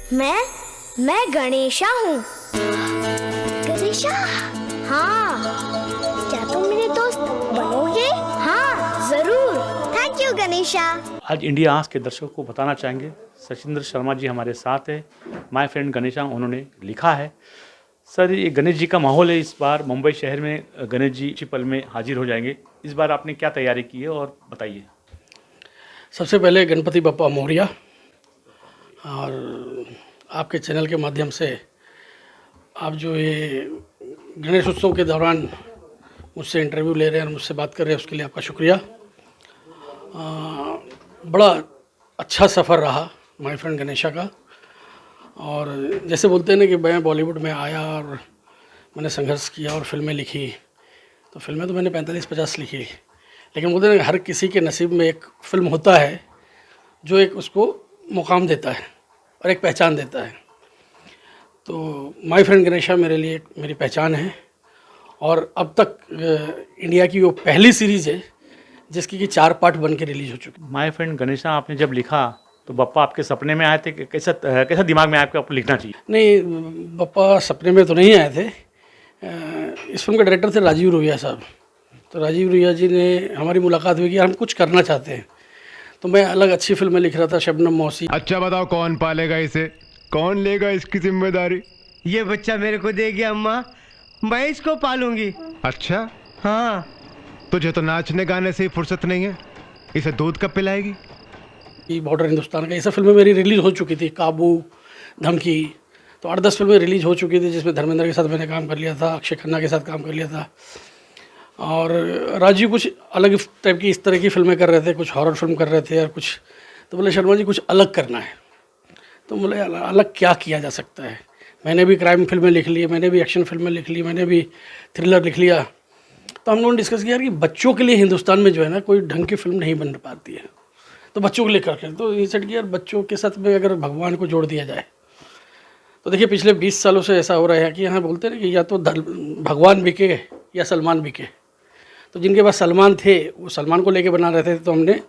मैं गणेशा हूँ। गणेशा? हाँ। क्या तुम मेरे दोस्त बनोगे? हाँ जरूर। Thank you Ganesha. आज इंडिया आज के दर्शकों को बताना चाहेंगे, सचिंद्र शर्मा जी हमारे साथ है। माय फ्रेंड गणेशा उन्होंने लिखा है। सर, ये गणेश जी का माहौल है। इस बार मुंबई शहर में गणेश जी कुछ पल में हाजिर हो जाएंगे। इस बार आपने क्या तैयारी की है और बताइए। सबसे पहले गणपति बप्पा मोरया। और आपके चैनल के माध्यम से आप जो ये गणेश उत्सव के दौरान मुझसे इंटरव्यू ले रहे हैं और मुझसे बात कर रहे हैं, उसके लिए आपका शुक्रिया। बड़ा अच्छा सफ़र रहा माय फ्रेंड गणेशा का। और जैसे बोलते हैं ना कि मैं बॉलीवुड में आया और मैंने संघर्ष किया और फिल्में लिखी, तो फिल्में तो मैंने 45-50 लिखी, लेकिन बोलते हैं हर किसी के नसीब में एक फ़िल्म होता है जो एक उसको मुकाम देता है और एक पहचान देता है। तो माय फ्रेंड गणेशा मेरे लिए मेरी पहचान है। और अब तक इंडिया की वो पहली सीरीज़ है जिसकी कि 4 पार्ट बन के रिलीज हो चुके। माय फ्रेंड गणेशा आपने जब लिखा तो बप्पा आपके सपने में आए थे? कैसा दिमाग में आपको लिखना चाहिए? नहीं, बप्पा सपने में तो नहीं आए थे। इस फिल्म के डायरेक्टर थे राजीव रोहिया साहब। तो राजीव रोहिया जी ने हमारी मुलाकात हुई कि हम कुछ करना चाहते हैं। तो मैं अलग अच्छी फिल्में लिख रहा था, शबनम मौसी। अच्छा बताओ, कौन पालेगा इसे, कौन लेगा इसकी जिम्मेदारी? ये बच्चा मेरे को देगी अम्मा, मैं इसको पालूंगी। अच्छा, हाँ। तुझे तो नाचने गाने से ही फुर्सत नहीं है, इसे दूध कब पिलाएगी? ये बॉर्डर हिंदुस्तान का, ये सब फिल्में मेरी रिलीज़ हो चुकी थी। काबू, धमकी, तो 8-10 फिल्में रिलीज़ हो चुकी थी जिसमें धर्मेंद्र के साथ मैंने काम कर लिया था, अक्षय खन्ना के साथ काम कर लिया था। और राजीव कुछ अलग टाइप की इस तरह की फिल्में कर रहे थे, कुछ हॉरर फिल्म कर रहे थे और कुछ, तो बोले शर्मा जी कुछ अलग करना है। तो बोले अलग क्या किया जा सकता है। मैंने भी क्राइम फिल्में लिख ली, मैंने भी एक्शन फिल्में लिख ली, मैंने भी थ्रिलर लिख लिया। तो हम लोगों ने डिस्कस किया कि बच्चों के लिए हिंदुस्तान में जो है ना कोई ढंग की फिल्म नहीं बन पाती है, तो बच्चों को लेकर के तो ये सेट किया बच्चों के साथ में अगर भगवान को जोड़ दिया जाए। तो देखिए पिछले 20 सालों से ऐसा हो रहा है कि यहाँ बोलते हैं कि या तो भगवान बिके या सलमान बिके। तो जिनके पास सलमान थे वो सलमान को लेके बना रहे थे, तो हमने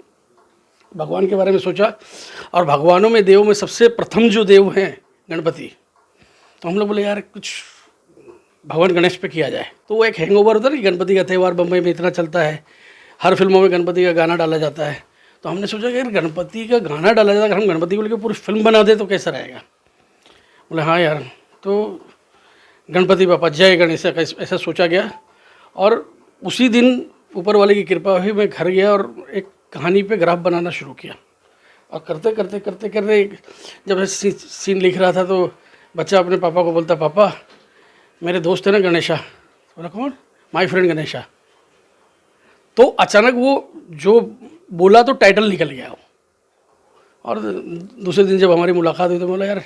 भगवान के बारे में सोचा। और भगवानों में देवों में सबसे प्रथम जो देव हैं गणपति, तो हम लोग बोले यार कुछ भगवान गणेश पे किया जाए। तो वो एक हैंगओवर होता है ना, गणपति का त्यौहार बम्बई में इतना चलता है, हर फिल्मों में गणपति का गाना डाला जाता है। तो हमने सोचा कि यार गणपति का गाना डाला जाता है, अगर हम गणपति को लेकर पूरी फिल्म बना दे तो कैसा रहेगा। बोले हाँ यार। तो गणपति बापा जय गणेश ऐसा सोचा गया। और उसी दिन ऊपर वाले की कृपा हुई, मैं घर गया और एक कहानी पे ग्राफ बनाना शुरू किया। और करते करते करते करते जब सीन लिख रहा था तो बच्चा अपने पापा को बोलता, पापा मेरे दोस्त है ना गणेशा। बोला कौन? My friend Ganesha. तो अचानक वो जो बोला तो टाइटल निकल गया। और दूसरे दिन जब हमारी मुलाकात हुई तो बोला यार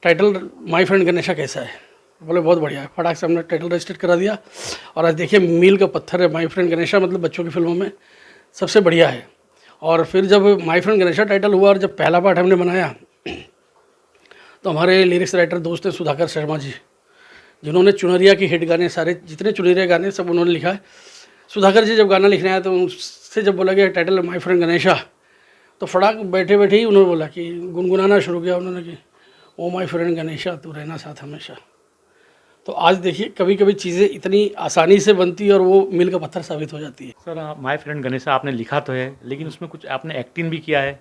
टाइटल माय फ्रेंड गणेशा कैसा है। बोले बहुत बढ़िया है। फटाक से हमने टाइटल रजिस्टर करा दिया और आज देखिए मील का पत्थर है माय फ्रेंड गणेशा, मतलब बच्चों की फिल्मों में सबसे बढ़िया है। और फिर जब माय फ्रेंड गणेशा टाइटल हुआ और जब पहला पार्ट हमने बनाया तो हमारे लिरिक्स राइटर दोस्त हैं सुधाकर शर्मा जी, जिन्होंने चुनरिया की हिट गाने सारे जितने चुनरिया गाने सब उन्होंने लिखा है। सुधाकर जी जब गाना लिखने आया तो उससे जब बोला गया टाइटल माय फ्रेंड गणेशा, तो फटाक बैठे बैठे ही उन्होंने बोला कि गुनगुनाना शुरू किया उन्होंने कि ओ माय फ्रेंड गणेशा तू रहना साथ हमेशा। तो आज देखिए कभी कभी चीज़ें इतनी आसानी से बनती है और वो मील का पत्थर साबित हो जाती है। सर, माय फ्रेंड गणेशा आपने लिखा तो है, लेकिन उसमें कुछ आपने एक्टिंग भी किया है।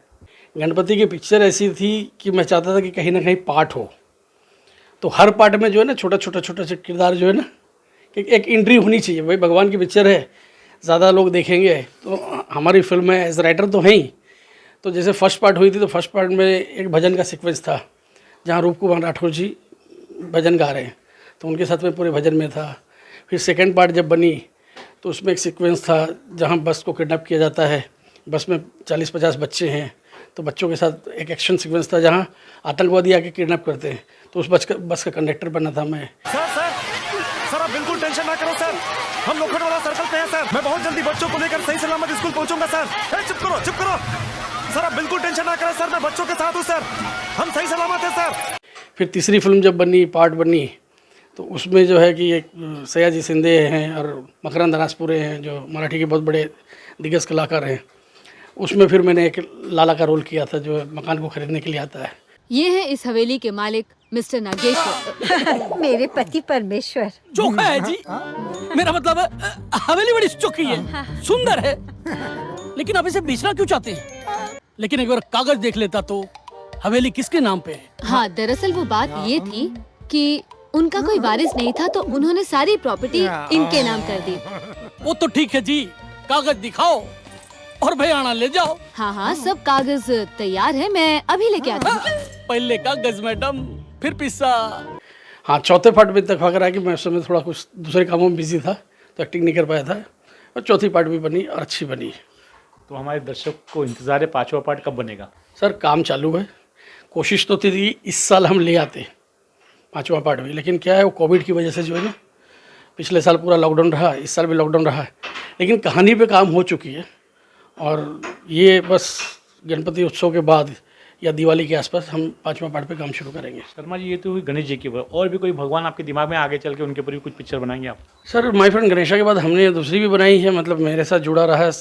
गणपति की पिक्चर ऐसी थी कि मैं चाहता था कि कहीं ना कहीं पार्ट हो, तो हर पार्ट में जो है ना छोटा छोटा किरदार जो है ना कि एक एंट्री होनी चाहिए। भाई भगवान की पिक्चर है, ज़्यादा लोग देखेंगे, तो हमारी फिल्म है, एज राइटर तो हैं ही। तो जैसे फर्स्ट पार्ट हुई थी तो फर्स्ट पार्ट में एक भजन का सीक्वेंस था जहाँ रूप कुमार राठौर जी भजन गा रहे हैं, तो उनके साथ में पूरे भजन में था। फिर सेकंड पार्ट जब बनी तो उसमें एक सीक्वेंस था जहाँ बस को किडनैप किया जाता है, बस में 40-50 बच्चे हैं, तो बच्चों के साथ एक एक्शन सीक्वेंस था जहाँ आतंकवादी आके किडनैप करते हैं, तो उस बस का कंडक्टर बना था मैं। सर आप बिल्कुल टेंशन ना करो सर, हम लोखंड वाला सर्कल पे हैं सर। मैं बहुत जल्दी बच्चों को लेकर सही सलामत स्कूल पहुंचूंगा सर। चुप करो सर, आप बिल्कुल टेंशन ना करें सर, मैं बच्चों के साथ हूँ सर, हम सही सलामत हैं सर। फिर तीसरी फिल्म जब बनी, पार्ट बनी, तो उसमें जो है कि एक सयाजी शिंदे हैं और मकरंद अनासपुरे हैं जो मराठी के बहुत बड़े दिग्गज कलाकार हैं। उसमें फिर मैंने एक लाला का रोल किया था जो मकान को खरीदने के लिए आता है। ये है इस हवेली के मालिक मिस्टर नागेश्वर। मेरे पति परमेश्वर। चोखा है जी, मेरा मतलब है हवेली बड़ी चोखी है, सुंदर है, लेकिन आप इसे बेचना क्यों चाहते हैं? लेकिन एक बार कागज देख लेता तो हवेली किसके नाम पे है? हाँ, दरअसल वो बात ये थी कि उनका कोई वारिस नहीं था, तो उन्होंने सारी प्रॉपर्टी इनके नाम कर दी। वो तो ठीक है जी, कागज दिखाओ और भयाना ले जाओ। हाँ हाँ, सब कागज तैयार है, मैं अभी लेके आती हूँ। पहले कागज मैडम, फिर पिस्सा। हाँ, चौथे पार्ट में इत्तेफाक रहा कि मैं उस समय थोड़ा कुछ दूसरे कामों में बिजी था, तो एक्टिंग नहीं कर पाया था, और चौथी पार्ट भी बनी और अच्छी बनी। तो हमारे दर्शक को इंतजार है पांचवा पार्ट कब बनेगा? सर काम चालू है, कोशिश तो थी इस साल हम ले आते पांचवा पार्ट भी, लेकिन क्या है वो कोविड की वजह से जो है ना, पिछले साल पूरा लॉकडाउन रहा, इस साल भी लॉकडाउन रहा है, लेकिन कहानी पे काम हो चुकी है। और ये बस गणपति उत्सव के बाद या दिवाली के आसपास हम पांचवा पार्ट पे काम शुरू करेंगे। शर्मा जी, ये तो हुई गणेश जी की बात, और भी कोई भगवान आपके दिमाग में आगे चल के उनके ऊपर भी कुछ पिक्चर बनाएंगे आप? सर माय फ्रेंड गणेशा के बाद हमने दूसरी भी बनाई है, मतलब मेरे साथ जुड़ा रहा है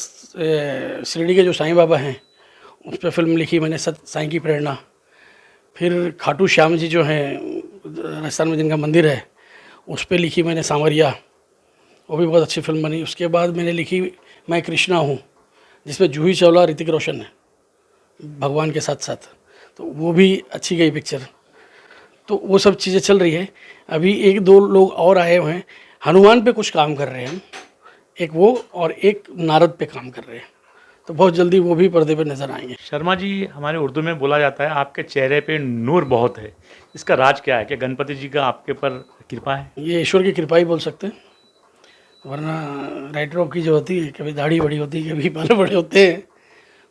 शिरडी के जो साईं बाबा हैं, उस पर फिल्म लिखी मैंने, साईं की प्रेरणा। फिर खाटू श्याम जी जो हैं राजस्थान में जिनका मंदिर है, उस पर लिखी मैंने सांवरिया, वो भी बहुत अच्छी फिल्म बनी। उसके बाद मैंने लिखी मैं कृष्णा हूँ, जिसमें जूही चावला ऋतिक रोशन है भगवान के साथ साथ, तो वो भी अच्छी गई पिक्चर। तो वो सब चीज़ें चल रही है। अभी एक दो लोग और आए हुए हैं, हनुमान पे कुछ काम कर रहे हैं, एक वो और एक नारद पे काम कर रहे हैं, तो बहुत जल्दी वो भी पर्दे पे नजर आएंगे। शर्मा जी, हमारे उर्दू में बोला जाता है आपके चेहरे पे नूर बहुत है, इसका राज क्या है? क्या गणपति जी का आपके पर कृपा है? ये ईश्वर की कृपा ही बोल सकते हैं, वरना राइटरों की जो होती है, कभी दाढ़ी बड़ी होती है, कभी बाल बड़े होते हैं,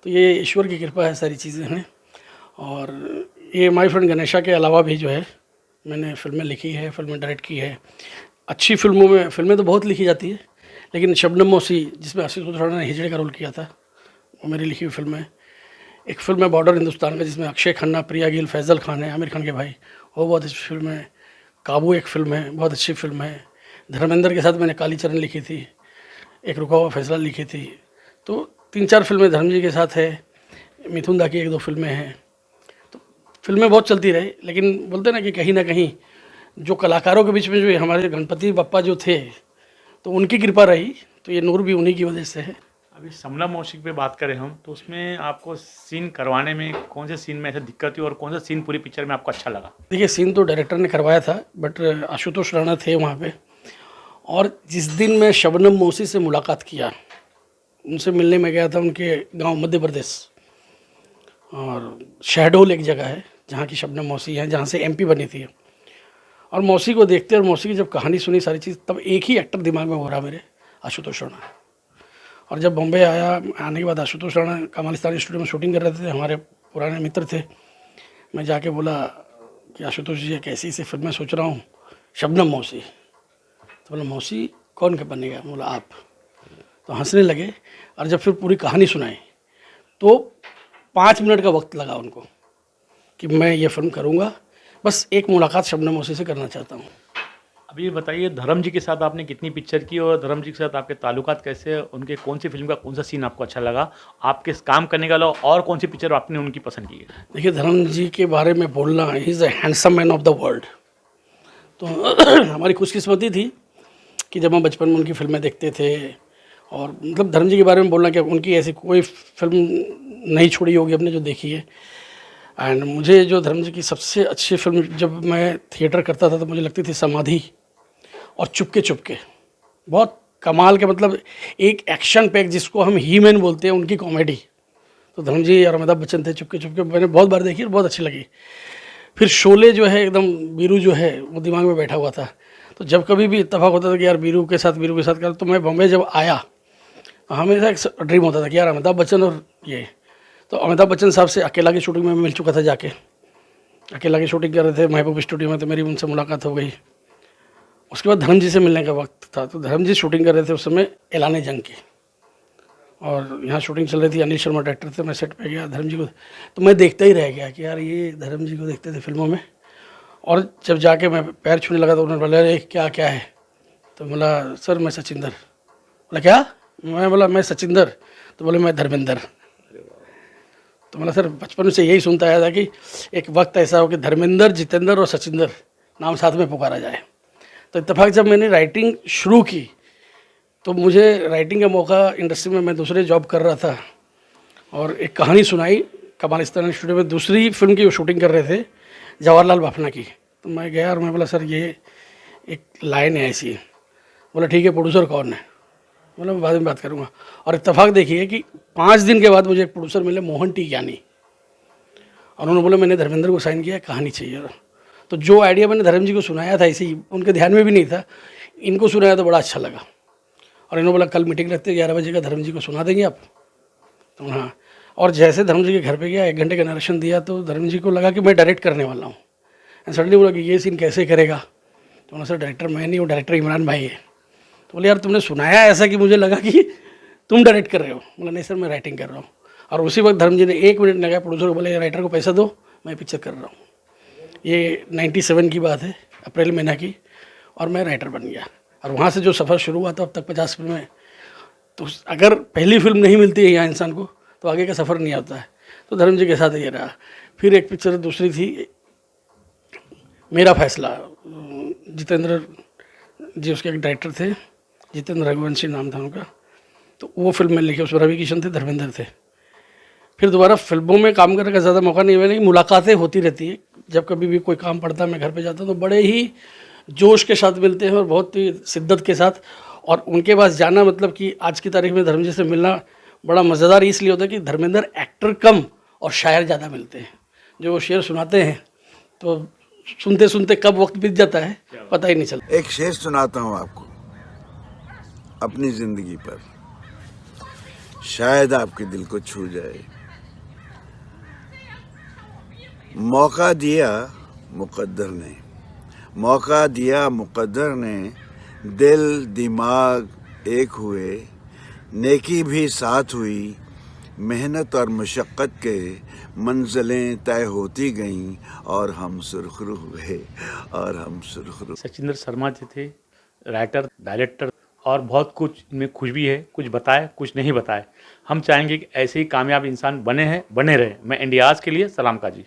तो ये ईश्वर की कृपा है, सारी चीज़ें हैं। और ये माय फ्रेंड गणेशा के अलावा भी जो है मैंने फिल्में लिखी है, फिल्में डायरेक्ट की है। अच्छी फिल्मों में, फिल्में तो बहुत लिखी जाती है, लेकिन शबनम मौसी जिसमें आशीष राणा ने हिजड़े का रोल किया था, वो मेरी लिखी हुई फिल्म है। एक फिल्म है बॉर्डर हिंदुस्तान का, जिसमें अक्षय खन्ना, प्रिया गिल, फैजल खान है, आमिर खान के भाई, वो बहुत अच्छी फिल्म है। काबू एक फिल्म है, बहुत अच्छी फिल्म है। धर्मेंद्र के साथ मैंने काली चरण लिखी थी, एक रुका हुआ फैसला लिखी थी। तो 3-4 फिल्में धर्म जी के साथ है, मिथुन दा की 1-2 फिल्में हैं। तो फिल्में बहुत चलती रही, लेकिन बोलते ना कि कहीं ना कहीं जो कलाकारों के बीच में जो हमारे गणपति बप्पा जो थे, तो उनकी कृपा रही, तो ये नूर भी उन्हीं की वजह से है। अभी समला मौसिक पे बात करें हम, तो उसमें आपको सीन करवाने में कौन से सीन में ऐसा दिक्कत हुई और कौन सा सीन पूरी पिक्चर में आपको अच्छा लगा? देखिए, सीन तो डायरेक्टर ने करवाया था, बट आशुतोष राणा थे वहाँ पे। और जिस दिन मैं शबनम मौसी से मुलाकात किया, उनसे मिलने में गया था उनके गांव मध्य प्रदेश, और शहडोल एक जगह है जहाँ की शबनम मौसी है, जहाँ से एमपी बनी थी। और मौसी को देखते और मौसी की जब कहानी सुनी सारी चीज़, तब एक ही एक्टर दिमाग में हो रहा मेरे, आशुतोष राणा। और जब बॉम्बे आया, आने के बाद आशुतोष राणा कमालिस्तान स्टूडियो में शूटिंग कर रहे थे, हमारे पुराने मित्र थे। मैं जाके बोला कि आशुतोष जी कैसी सी फिल्में सोच रहा हूँ, शबनम मौसी। तो बोला मौसी कौन का बनेगा? बोला आप। तो हंसने लगे, और जब फिर पूरी कहानी सुनाई तो 5 मिनट का वक्त लगा उनको कि मैं ये फिल्म करूँगा, बस एक मुलाकात शबनम मौसी से करना चाहता हूँ। अभी ये बताइए, धर्म जी के साथ आपने कितनी पिक्चर की और धर्म जी के साथ आपके ताल्लुकात कैसे हैं? उनके कौन सी फिल्म का कौन सा सीन आपको अच्छा लगा? आपके काम करने का अलावा और कौन सी पिक्चर आपने उनकी पसंद की है? देखिए, धर्म जी के बारे में बोलना, he is a handsome man of the world. तो हमारी खुशकिस्मती थी कि जब हम बचपन में उनकी फिल्में देखते थे, और मतलब धर्म जी के बारे में बोलना कि उनकी ऐसी कोई फिल्म नहीं छोड़ी होगी हमने जो देखी है। एंड मुझे जो धर्म जी की सबसे अच्छी फिल्म, जब मैं थिएटर करता था तो मुझे लगती थी समाधि और चुपके चुपके। बहुत कमाल के, मतलब एक एक्शन पैक जिसको हम ही मैन बोलते हैं, उनकी कॉमेडी। तो धर्म जी और अमिताभ बच्चन थे, चुपके चुपके मैंने बहुत बार देखी और बहुत अच्छी लगी। फिर शोले जो है, एकदम बीरू जो है वो दिमाग में बैठा हुआ था। तो जब कभी भी इत्तेफाक होता था कि यार बीरू के साथ कर, तो मैं बॉम्बे जब आया, हमेशा एक ड्रीम होता था कि यार अमिताभ बच्चन और ये। तो अमिताभ बच्चन साहब से अकेला की शूटिंग में मिल चुका था, जाके अकेला की शूटिंग कर रहे थे महबूब स्टूडियो में, तो मेरी उनसे मुलाकात हो गई। उसके बाद धर्म जी से मिलने का वक्त था, तो धर्म जी शूटिंग कर रहे थे उस समय ऐलान जंग की, और यहाँ शूटिंग चल रही थी, अनिल शर्मा डायरेक्टर थे। मैं सेट पे गया, धर्म जी को तो मैं देखता ही रह गया कि यार ये धर्म जी को देखते थे फिल्मों में। और जब जाके मैं पैर छूने लगा तो उन्होंने बोला अरे क्या क्या है? तो बोला सर मैं सचिंदर। बोला क्या? मैं बोला मैं सचिंदर। तो बोले मैं धर्मेंद्र। तो मतलब सर बचपन से यही सुनता आया था कि एक वक्त ऐसा हो कि धर्मेंद्र, जितेंद्र और सचिंदर नाम साथ में पुकारा जाए। तो इत्तेफाक जब मैंने राइटिंग शुरू की तो मुझे राइटिंग का मौका इंडस्ट्री में, मैं दूसरे जॉब कर रहा था और एक कहानी सुनाई कमालिस्तान स्टूडियो में, दूसरी फिल्म की वो शूटिंग कर रहे थे जवाहरलाल बाफना की। तो मैं गया और मैं बोला सर ये एक लाइन है ऐसी। बोला ठीक है, प्रोड्यूसर कौन है? बोला मैं बाद में बात करूँगा। और इत्तेफाक देखिए कि 5 दिन के बाद मुझे एक प्रोड्यूसर मिले, मोहन टी ज्ञानी, और उन्होंने बोला मैंने धर्मेंद्र को साइन किया, कहानी चाहिए। तो जो आइडिया मैंने धर्म जी को सुनाया था, ऐसे ही उनके ध्यान में भी नहीं था, इनको सुनाया तो बड़ा अच्छा लगा। और इन्होंने बोला कल मीटिंग रखते 11 बजे का, धर्म जी को सुना देंगे आप? तो हाँ, और जैसे धर्म जी के घर पे गया, 1 घंटे का नरेशन दिया तो धर्म जी को लगा कि मैं डायरेक्ट करने वाला हूँ। एंड सडनली बोला कि ये सीन कैसे करेगा? तो उन्होंने सर डायरेक्टर मैं नहीं हूँ, डायरेक्टर इमरान भाई है। तो बोले यार तुमने सुनाया ऐसा कि मुझे लगा कि तुम डायरेक्ट कर रहे हो। बोला नहीं सर मैं राइटिंग कर रहा हूँ। और उसी वक्त धर्म जी ने 1 मिनट लगा, प्रोड्यूसर को बोले राइटर को पैसा दो, मैं पिक्चर कर रहा हूँ। ये 97 की बात है, अप्रैल महीना की, और मैं राइटर बन गया। और वहाँ से जो सफ़र शुरू हुआ था अब तक 50 फिल्में। तो अगर पहली फिल्म नहीं मिलती है यहाँ इंसान को तो आगे का सफ़र नहीं आता है। तो धर्म जी के साथ ये रहा। फिर एक पिक्चर दूसरी थी मेरा फैसला, जितेंद्र जी उसके एक डायरेक्टर थे, जितेंद्र रघुवंशी नाम था उनका। तो वो फिल्म में लिखी, उसमें रवि किशन थे, धर्मेंद्र थे। फिर दोबारा फिल्मों में काम करने का ज़्यादा मौका नहीं मिला, लेकिन मुलाकातें होती रहती है। जब कभी भी कोई काम पड़ता है मैं घर पे जाता हूँ तो बड़े ही जोश के साथ मिलते हैं और बहुत ही शिद्दत के साथ। और उनके पास जाना मतलब कि आज की तारीख में धर्म जी से मिलना बड़ा मज़ेदार इसलिए होता है कि धर्मेंद्र एक्टर कम और शायर ज़्यादा मिलते हैं। जो वो शेर सुनाते हैं तो सुनते सुनते कब वक्त बीत जाता है पता ही नहीं चलता। एक शेर सुनाता हूँ आपको अपनी जिंदगी पर, शायद आपके दिल को छू जाए। मौका दिया मुकद्दर ने, मौका दिया मुकद्दर ने, दिल दिमाग एक हुए, नेकी भी साथ हुई, मेहनत और मशक्क़त के मंजिलें तय होती गईं और हम सुरखरू हुए और हम सुरखरू। सचिंद्र शर्मा जी थे राइटर, डायरेक्टर, और बहुत कुछ इनमें खुश भी है, कुछ बताए कुछ नहीं बताए। हम चाहेंगे कि ऐसे ही कामयाब इंसान बने रहे। मैं इंडियाज़ के लिए सलाम का जी।